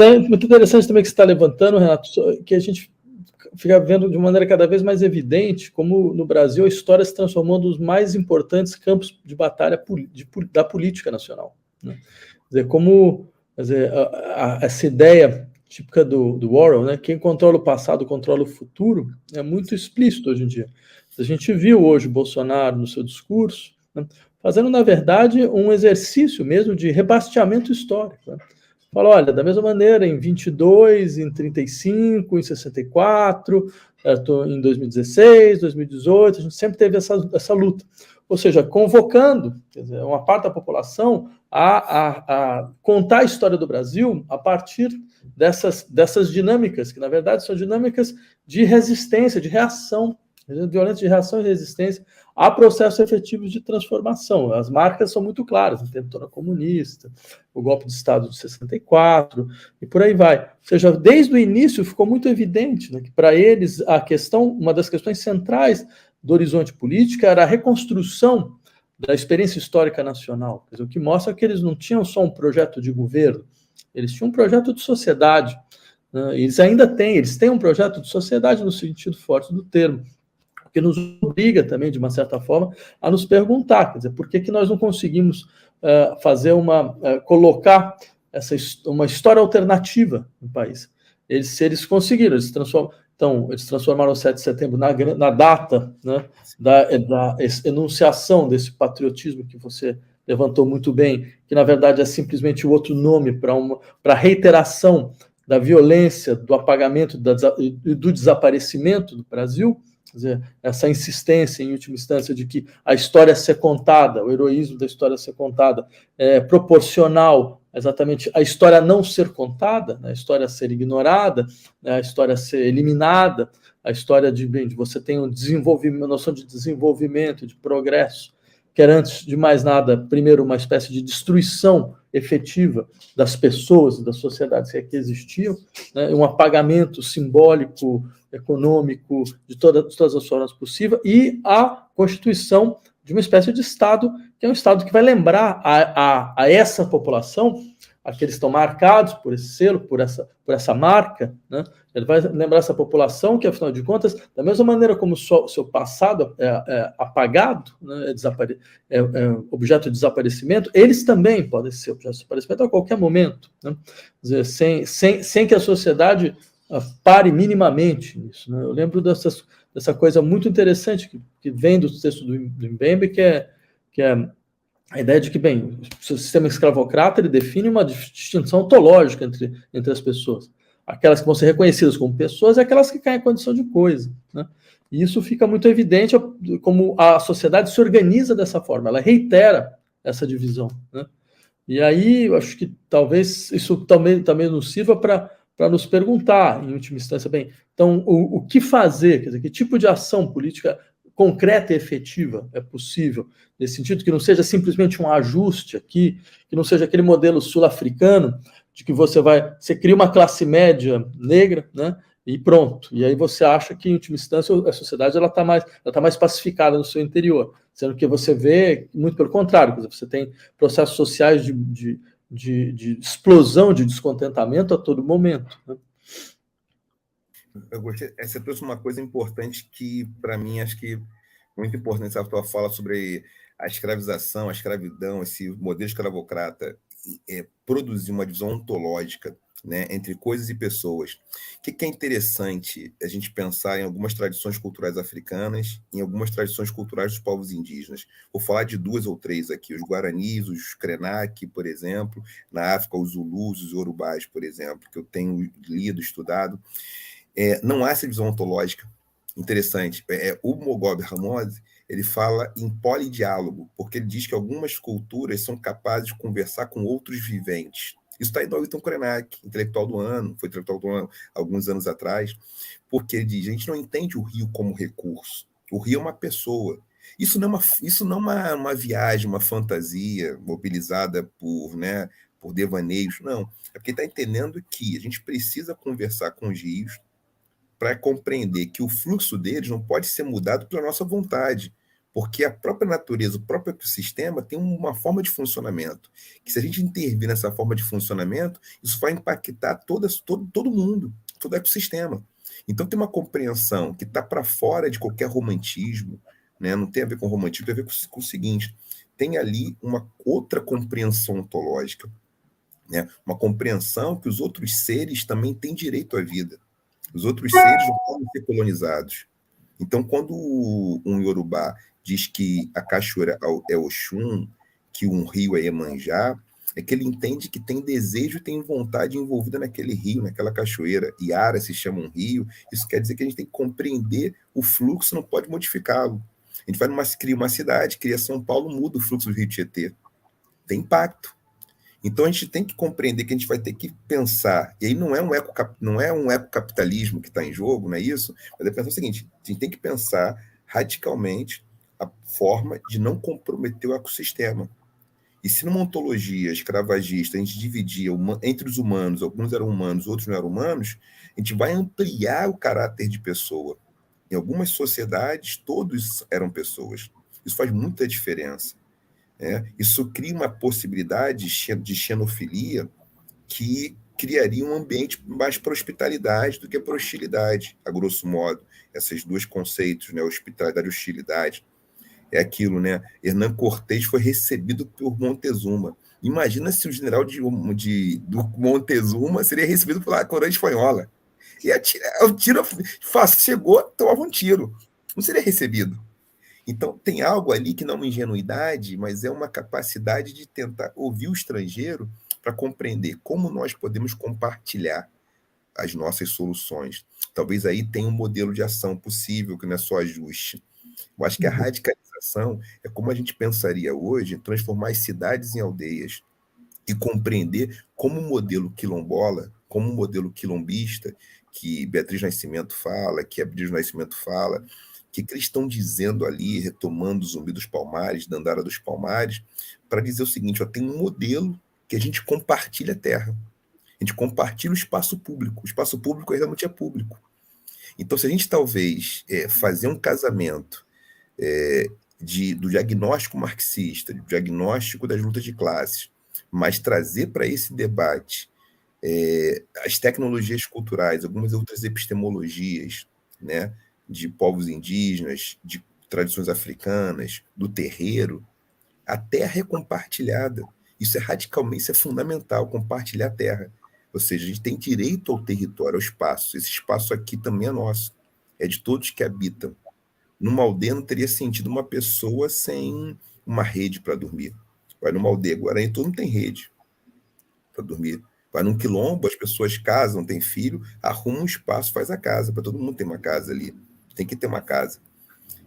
É muito interessante também que você está levantando, Renato, que a gente fica vendo de maneira cada vez mais evidente como no Brasil a história se transformou num dos mais importantes campos de batalha da política nacional, né? Quer dizer, essa ideia típica do Orwell, né? Quem controla o passado controla o futuro, é muito explícito hoje em dia. A gente viu hoje o Bolsonaro no seu discurso, né, fazendo, na verdade, um exercício mesmo de rebasteamento histórico, né? Fala, olha, da mesma maneira, em 22, em 35, em 64, em 2016, 2018, a gente sempre teve essa luta. Ou seja, convocando, quer dizer, uma parte da população a contar a história do Brasil a partir dessas dinâmicas, que na verdade são dinâmicas de resistência, de reação, violência de reação e resistência a processos efetivos de transformação. As marcas são muito claras, a intentona comunista, o golpe de Estado de 64, e por aí vai. Ou seja, desde o início ficou muito evidente, né, que para eles uma das questões centrais do horizonte político era a reconstrução da experiência histórica nacional. Quer dizer, o que mostra que eles não tinham só um projeto de governo, eles tinham um projeto de sociedade, né? Eles têm um projeto de sociedade no sentido forte do termo, que nos obriga também, de uma certa forma, a nos perguntar, quer dizer, por que nós não conseguimos colocar uma história alternativa no país? Se eles conseguiram, eles transformaram o 7 de setembro na data, né, da enunciação desse patriotismo que você levantou muito bem, que na verdade é simplesmente outro nome para a reiteração da violência, do apagamento e do desaparecimento do Brasil. Quer dizer, essa insistência, em última instância, de que a história ser contada, o heroísmo da história ser contada, é proporcional exatamente à história não ser contada, né, a história ser ignorada, né, a história ser eliminada, a história de você tem uma noção de desenvolvimento, de progresso, que era, antes de mais nada, primeiro, uma espécie de destruição efetiva das pessoas e das sociedades que aqui existiam, né, um apagamento simbólico, econômico, de todas as formas possíveis, e a constituição de uma espécie de Estado, que é um Estado que vai lembrar a essa população, aqueles que estão marcados por esse selo, por essa marca, né? Ele vai lembrar essa população que, afinal de contas, da mesma maneira como o seu passado é apagado, né, é objeto de desaparecimento, eles também podem ser objeto de desaparecimento a qualquer momento, né? Quer dizer, sem que a sociedade pare minimamente nisso, né? Eu lembro dessa coisa muito interessante que vem do texto do Mbembe, que é a ideia de que, bem, o sistema escravocrata ele define uma distinção ontológica entre as pessoas. Aquelas que vão ser reconhecidas como pessoas e aquelas que caem em condição de coisa, né? E isso fica muito evidente como a sociedade se organiza dessa forma, ela reitera essa divisão, né? E aí eu acho que talvez isso também nos sirva para nos perguntar, em última instância, bem, então o que fazer, quer dizer, que tipo de ação política concreta e efetiva é possível, nesse sentido que não seja simplesmente um ajuste aqui, que não seja aquele modelo sul-africano de que você cria uma classe média negra, né, e pronto. E aí você acha que, em última instância, a sociedade ela tá mais pacificada no seu interior, sendo que você vê, muito pelo contrário, você tem processos sociais de explosão, de descontentamento a todo momento, né? Eu gostei. Você trouxe uma coisa importante que, para mim, acho que muito importante essa tua fala sobre a escravização, a escravidão, esse modelo escravocrata produzir uma visão ontológica, né, entre coisas e pessoas. O que é interessante a gente pensar em algumas tradições culturais africanas, em algumas tradições culturais dos povos indígenas. Vou falar de 2 ou 3 aqui, os Guaranis, os Krenak, por exemplo, na África, os Zulus, os Yorubás, por exemplo, que eu tenho lido, estudado. Não há essa visão ontológica. Interessante. O Mogobe Ramose, ele fala em polidiálogo, porque ele diz que algumas culturas são capazes de conversar com outros viventes. Isso está em Dalton Krenak, intelectual do ano, foi intelectual do ano alguns anos atrás, porque ele diz, a gente não entende o rio como recurso. O rio é uma pessoa. Isso não é uma viagem, uma fantasia mobilizada por devaneios, não. É porque está entendendo que a gente precisa conversar com os rios para compreender que o fluxo deles não pode ser mudado pela nossa vontade, Porque a própria natureza, o próprio ecossistema tem uma forma de funcionamento, que se a gente intervir nessa forma de funcionamento, isso vai impactar todo mundo, todo o ecossistema. Então tem uma compreensão que está para fora de qualquer romantismo, né? Não tem a ver com romantismo, tem a ver com o seguinte, tem ali uma outra compreensão ontológica, né? Uma compreensão que os outros seres também têm direito à vida. Os outros seres não podem ser colonizados. Então, quando um Yorubá diz que a cachoeira é Oxum, que um rio é Iemanjá, é que ele entende que tem desejo e tem vontade envolvida naquele rio, naquela cachoeira. Iara se chama um rio. Isso quer dizer que a gente tem que compreender o fluxo, não pode modificá-lo. A gente cria uma cidade, cria São Paulo, muda o fluxo do Rio Tietê. Tem impacto. Então a gente tem que compreender que a gente vai ter que pensar, e aí não é um ecocapitalismo que está em jogo, não é isso? Mas é pensar o seguinte: a gente tem que pensar radicalmente a forma de não comprometer o ecossistema. E se numa ontologia escravagista a gente dividia entre os humanos, alguns eram humanos, outros não eram humanos, a gente vai ampliar o caráter de pessoa. Em algumas sociedades, todos eram pessoas. Isso faz muita diferença. Isso cria uma possibilidade de xenofilia que criaria um ambiente mais para hospitalidade do que para hostilidade, a grosso modo. Esses dois conceitos, né, hospitalidade e hostilidade, é aquilo, né? Hernán Cortés foi recebido por Montezuma. Imagina se o general do Montezuma seria recebido pela coroa espanhola. E o tiro fácil, chegou, tomava um tiro. Não seria recebido. Então, tem algo ali que não é uma ingenuidade, mas é uma capacidade de tentar ouvir o estrangeiro para compreender como nós podemos compartilhar as nossas soluções. Talvez aí tenha um modelo de ação possível que não é só ajuste. Eu acho que a radicalização é como a gente pensaria hoje em transformar as cidades em aldeias e compreender como o modelo quilombola, como o modelo quilombista, que Beatriz Nascimento fala, que Abdias Nascimento fala, que eles estão dizendo ali, retomando o Zumbi dos Palmares, Dandara dos Palmares, para dizer o seguinte: ó, tem um modelo que a gente compartilha a terra, a gente compartilha o espaço público. O espaço público realmente é público. Então, se a gente talvez fazer um casamento do diagnóstico marxista, do diagnóstico das lutas de classes, mas trazer para esse debate as tecnologias culturais, algumas outras epistemologias, né, de povos indígenas, de tradições africanas, do terreiro, a terra é compartilhada. Isso é radicalmente, isso é fundamental, compartilhar a terra. Ou seja, a gente tem direito ao território, ao espaço. Esse espaço aqui também é nosso, é de todos que habitam. Numa aldeia não teria sentido uma pessoa sem uma rede para dormir. Vai numa aldeia Guarani, todo mundo tem rede para dormir. Vai num quilombo, as pessoas casam, têm filho, arrumam um espaço, faz a casa, para todo mundo ter uma casa ali. Tem que ter uma casa.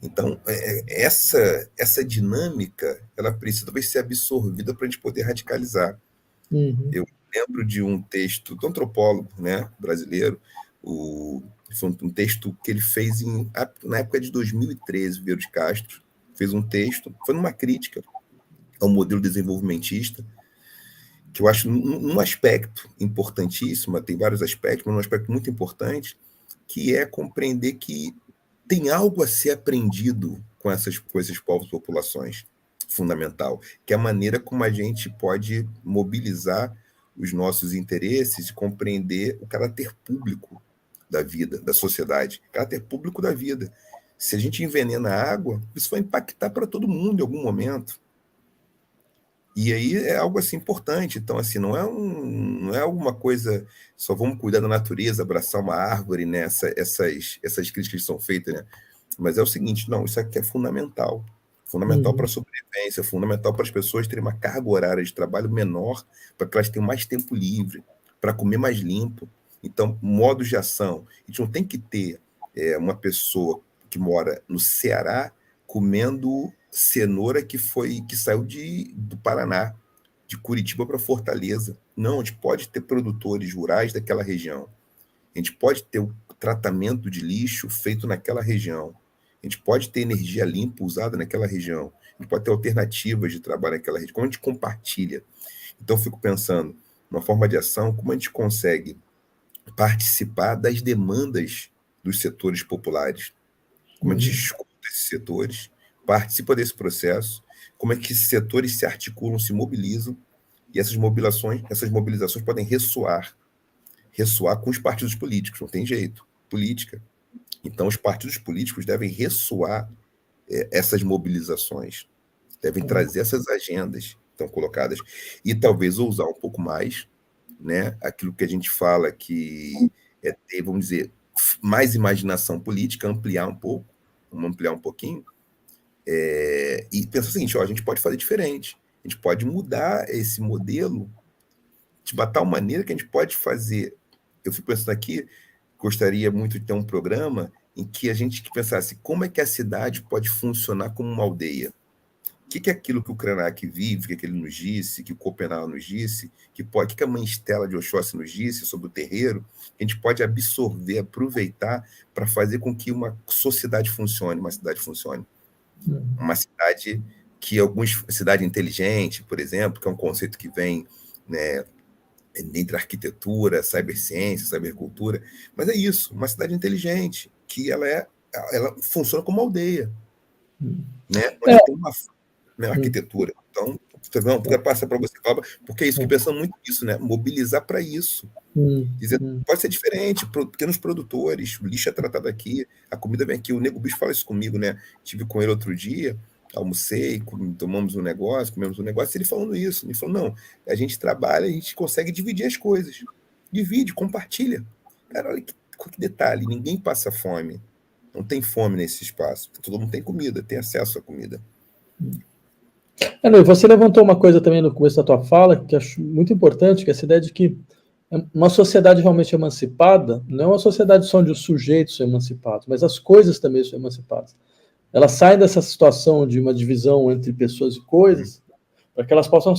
Então, essa dinâmica, ela precisa talvez ser absorvida para a gente poder radicalizar. Eu lembro de um texto do antropólogo, né, brasileiro, foi um texto que ele fez na época de 2013, Vieira de Castro, fez um texto, foi numa crítica ao modelo desenvolvimentista, que eu acho num aspecto importantíssimo, tem vários aspectos, mas um aspecto muito importante, que é compreender que tem algo a ser aprendido com esses povos e populações, fundamental, que é a maneira como a gente pode mobilizar os nossos interesses e compreender o caráter público da vida, da sociedade, caráter público da vida. Se a gente envenena a água, isso vai impactar para todo mundo em algum momento. E aí é algo assim importante. Então, assim, não é alguma coisa, só vamos cuidar da natureza, abraçar uma árvore, né? Essas críticas são feitas, né? Mas é o seguinte, não, isso aqui é fundamental. Fundamental para a sobrevivência, fundamental para as pessoas terem uma carga horária de trabalho menor, para que elas tenham mais tempo livre, para comer mais limpo. Então, modos de ação. A gente não tem que ter uma pessoa que mora no Ceará comendo cenoura que saiu do Paraná, de Curitiba para Fortaleza. Não, a gente pode ter produtores rurais daquela região. A gente pode ter o tratamento de lixo feito naquela região. A gente pode ter energia limpa usada naquela região. A gente pode ter alternativas de trabalho naquela região. Como a gente compartilha? Então, eu fico pensando, uma forma de ação, como a gente consegue participar das demandas dos setores populares? Como a gente escuta esses setores? participa desse processo, como é que esses setores se articulam, se mobilizam, e essas mobilizações podem ressoar com os partidos políticos, não tem jeito, política. Então, os partidos políticos devem ressoar essas mobilizações, devem trazer essas agendas que estão colocadas, e talvez ousar um pouco mais, né? Aquilo que a gente fala que é ter, vamos dizer, mais imaginação política, ampliar um pouco, vamos ampliar um pouquinho, e pensar o seguinte, ó, a gente pode fazer diferente, a gente pode mudar esse modelo de tal maneira que a gente pode fazer. Eu fico pensando aqui, gostaria muito de ter um programa em que a gente pensasse como é que a cidade pode funcionar como uma aldeia. O que é aquilo que o Krenak vive, que ele nos disse, que o Copenau nos disse, que a Mãe Estela de Oxóssi nos disse sobre o terreiro, que a gente pode absorver, aproveitar para fazer com que uma sociedade funcione, uma cidade funcione. Uma cidade cidade inteligente, por exemplo, que é um conceito que vem, né, entre arquitetura, cyberciência, cybercultura, mas é isso, uma cidade inteligente, que ela funciona como uma aldeia, né? Onde tem uma arquitetura. Então, vou passar para você, porque é isso que pensamos muito nisso, né? Mobilizar para isso. Dizer, pode ser diferente, pequenos produtores, o lixo é tratado aqui, a comida vem aqui. O Nego Bicho fala isso comigo, né? Estive com ele outro dia, almocei, comemos um negócio, ele falando isso. Ele falou, não, a gente trabalha, a gente consegue dividir as coisas. Divide, compartilha. Cara, olha que detalhe, ninguém passa fome. Não tem fome nesse espaço. Todo mundo tem comida, tem acesso à comida. Você levantou uma coisa também no começo da tua fala, que acho muito importante, que é essa ideia de que uma sociedade realmente emancipada não é uma sociedade só onde os sujeitos são emancipados, mas as coisas também são emancipadas. Elas saem dessa situação de uma divisão entre pessoas e coisas, para que elas possam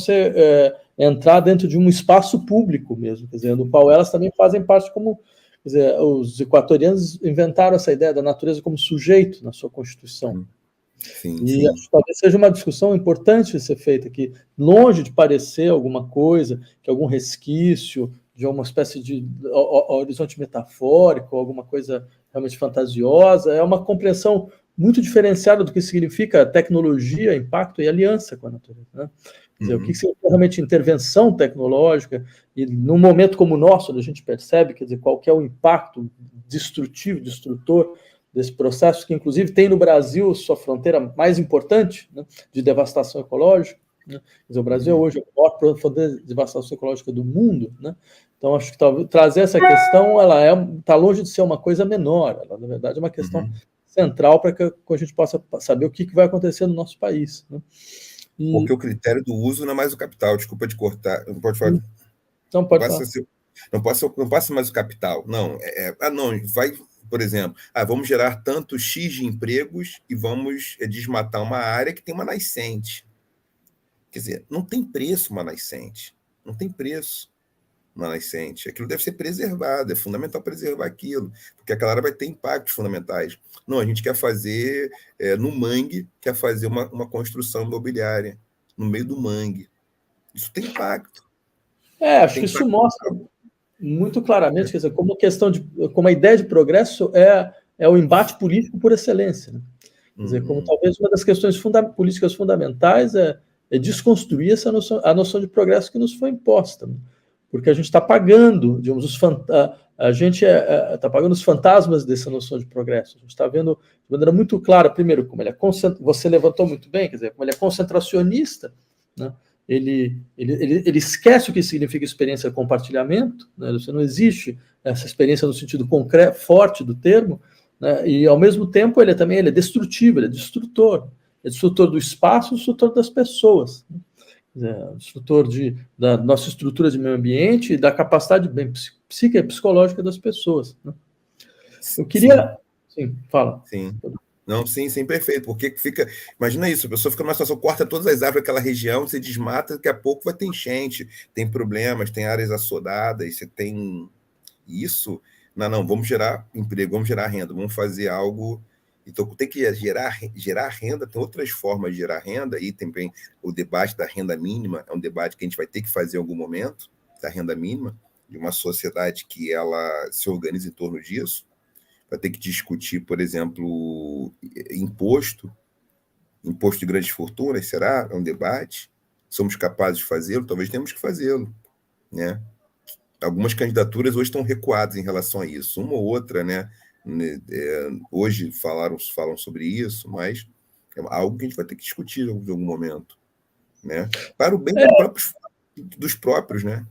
entrar dentro de um espaço público mesmo, quer dizer, no qual elas também fazem parte como... Quer dizer, os equatorianos inventaram essa ideia da natureza como sujeito na sua Constituição. Sim. Acho que talvez seja uma discussão importante ser feita aqui, longe de parecer alguma coisa, que algum resquício de uma espécie de horizonte metafórico, alguma coisa realmente fantasiosa, é uma compreensão muito diferenciada do que significa tecnologia, impacto e aliança com a natureza, né? Quer dizer, o que significa realmente intervenção tecnológica, e num momento como o nosso, onde a gente percebe, quer dizer, qual que é o impacto destrutivo, destrutor desse processo, que inclusive tem no Brasil sua fronteira mais importante, né, de devastação ecológica, né? Quer dizer, o Brasil hoje é o maior fronteira de devastação ecológica do mundo, né? Então acho que talvez trazer essa questão, ela está longe de ser uma coisa menor, ela na verdade é uma questão central para que a gente possa saber o que vai acontecer no nosso país, né? Porque o critério do uso não é mais o capital, desculpa te cortar, não pode falar. Não pode falar. Não passa mais o capital, não. Vai, por exemplo, vamos gerar tanto X de empregos e vamos desmatar uma área que tem uma nascente. Quer dizer, não tem preço uma nascente, não tem preço uma nascente. Aquilo deve ser preservado, é fundamental preservar aquilo, porque aquela área vai ter impactos fundamentais. Não, a gente quer fazer, no mangue, quer fazer uma construção imobiliária no meio do mangue. Isso tem impacto. Acho que isso mostra muito claramente, quer dizer, como a ideia de progresso é o embate político por excelência, né? Quer dizer, como talvez uma das questões políticas fundamentais é desconstruir a noção de progresso que nos foi imposta, né? Porque a gente está pagando, digamos, a gente está pagando os fantasmas dessa noção de progresso. A gente está vendo de maneira muito clara, primeiro, como ele é você levantou muito bem, quer dizer, como ele é concentracionista, né? Ele esquece o que significa experiência de compartilhamento, né? Você não existe essa experiência no sentido concreto, forte do termo, né? E, ao mesmo tempo, ele é destrutivo, ele é destrutor. É destrutor do espaço, destrutor das pessoas, né? Destrutor da nossa estrutura de meio ambiente e da capacidade psíquica e psicológica das pessoas, né? Eu queria... Sim, fala. Sim. Não, sim, perfeito. Porque imagina isso, a pessoa fica numa situação, corta todas as árvores daquela região, você desmata, daqui a pouco vai ter enchente, tem problemas, tem áreas assodadas, você tem isso. Não, vamos gerar emprego, vamos gerar renda, vamos fazer algo. Então, tem que gerar renda, tem outras formas de gerar renda, e também o debate da renda mínima é um debate que a gente vai ter que fazer em algum momento, da renda mínima, de uma sociedade que ela se organiza em torno disso. Vai ter que discutir, por exemplo, imposto, Imposto de grandes fortunas, será? É um debate. Somos capazes de fazê-lo? Talvez tenhamos que fazê-lo, né? Algumas candidaturas hoje estão recuadas em relação a isso. Uma ou outra, né? Hoje falam sobre isso, mas é algo que a gente vai ter que discutir em algum momento, né? Para o bem dos próprios, né?